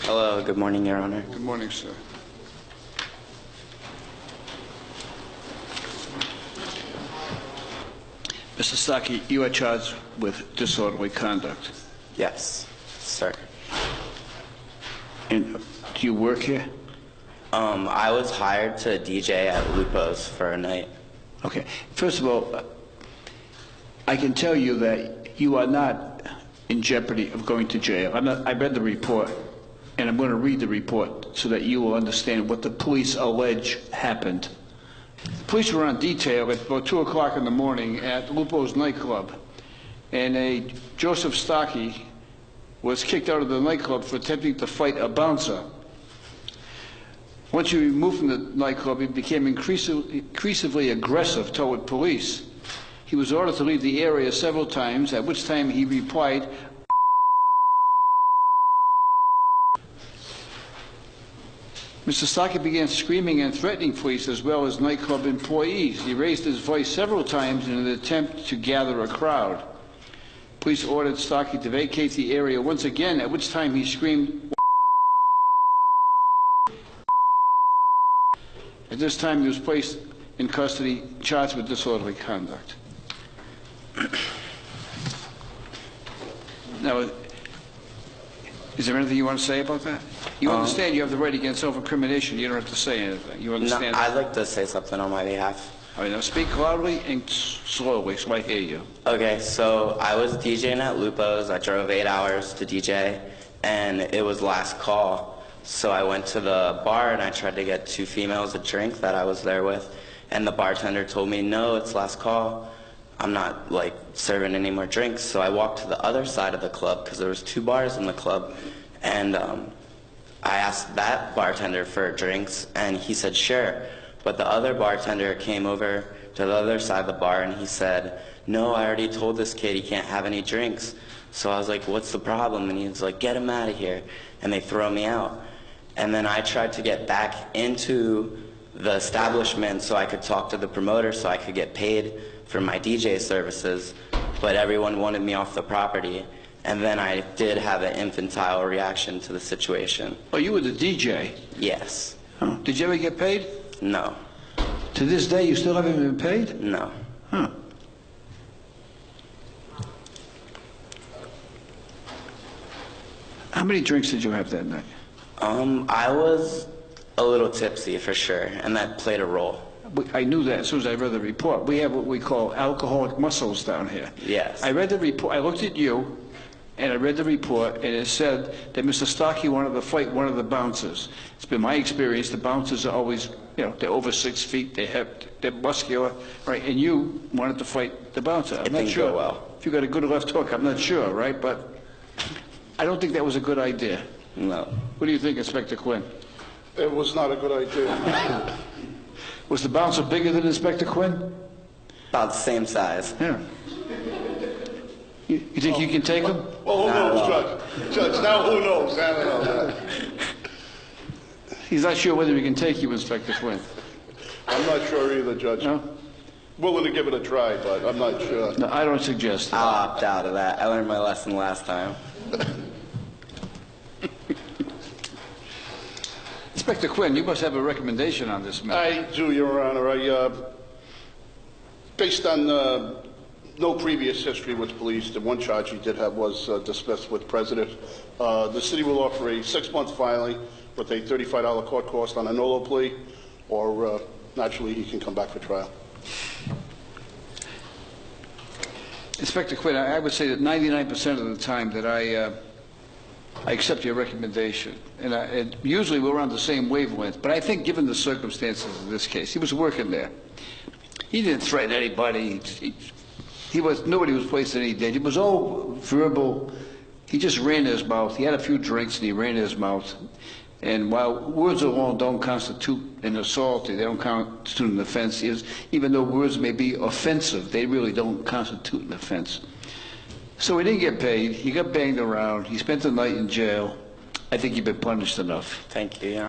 Hello, good morning, Your Honor. Good morning, sir. Mr. Stuckey, you are charged with disorderly conduct. Yes, sir. And do you work here? I was hired to DJ at Lupo's for a night. Okay. First of all, I can tell you that you are not in jeopardy of going to jail. I read the report, and I'm going to read the report so that you will understand what the police allege happened. The police were on detail at about 2 o'clock in the morning at Lupo's nightclub, and a Joseph Stuckey was kicked out of the nightclub for attempting to fight a bouncer. Once he removed from the nightclub, he became increasingly aggressive toward police. He was ordered to leave the area several times, at which time he replied, Mr. Stuckey began screaming and threatening police as well as nightclub employees. He raised his voice several times in an attempt to gather a crowd. Police ordered Stuckey to vacate the area once again, at which time he screamed. At this time, he was placed in custody, charged with disorderly conduct. Now, is there anything you want to say about that? You understand you have the right against self-incrimination. You don't have to say anything. You understand? No, I'd like to say something on my behalf. All right, now speak loudly and slowly so I hear you. Okay, so I was DJing at Lupo's. I drove 8 hours to DJ, and it was last call. So I went to the bar, and I tried to get 2 females a drink that I was there with, and the bartender told me, no, it's last call. I'm not, serving any more drinks. So I walked to the other side of the club, because there was 2 bars in the club, and I asked that bartender for drinks, and he said, sure. But the other bartender came over to the other side of the bar, and he said, no, I already told this kid he can't have any drinks. So I was like, what's the problem? And he was like, get him out of here. And they throw me out. And then I tried to get back into the establishment so I could talk to the promoter so I could get paid for my DJ services, but everyone wanted me off the property. And then I did have an infantile reaction to the situation. Oh, you were the DJ? Yes. Oh. Did you ever get paid? No. To this day, you still haven't been paid? No. Huh. How many drinks did you have that night? I was a little tipsy for sure, and that played a role. I knew that as soon as I read the report. We have what we call alcoholic muscles down here. Yes. I read the report, I looked at you, and I read the report, and it said that Mr. Stuckey wanted to fight one of the bouncers. It's been my experience, the bouncers are always, they're over 6 feet, they're muscular, right? And you wanted to fight the bouncer. I'm not sure. Go well. If you got a good left hook, I'm not sure, right? But I don't think that was a good idea. No. What do you think, Inspector Quinn? It was not a good idea. Was the bouncer bigger than Inspector Quinn? About the same size. Yeah. You think you can take him? Well, who knows, Judge? Judge, now who knows? I don't know. He's not sure whether he can take you, Inspector Quinn. I'm not sure either, Judge. No? Willing to give it a try, but I'm not sure. No, I don't suggest that. I'll opt out of that. I learned my lesson last time. Inspector Quinn, you must have a recommendation on this matter. I do, Your Honor. Based on no previous history with police, the one charge he did have was dismissed with prejudice. The city will offer a 6-month filing with a $35 court cost on a NOLO plea, or naturally he can come back for trial. Inspector Quinn, I would say that 99% of the time that I accept your recommendation. And usually we're on the same wavelength, but I think given the circumstances of this case, he was working there. He didn't threaten anybody. Nobody was placed in any danger. It was all verbal. He just ran his mouth. He had a few drinks and he ran his mouth. And while words alone don't constitute an assault, they don't constitute an offense, even though words may be offensive, they really don't constitute an offense. So he didn't get paid. He got banged around. He spent the night in jail. I think you've been punished enough. Thank you, yeah.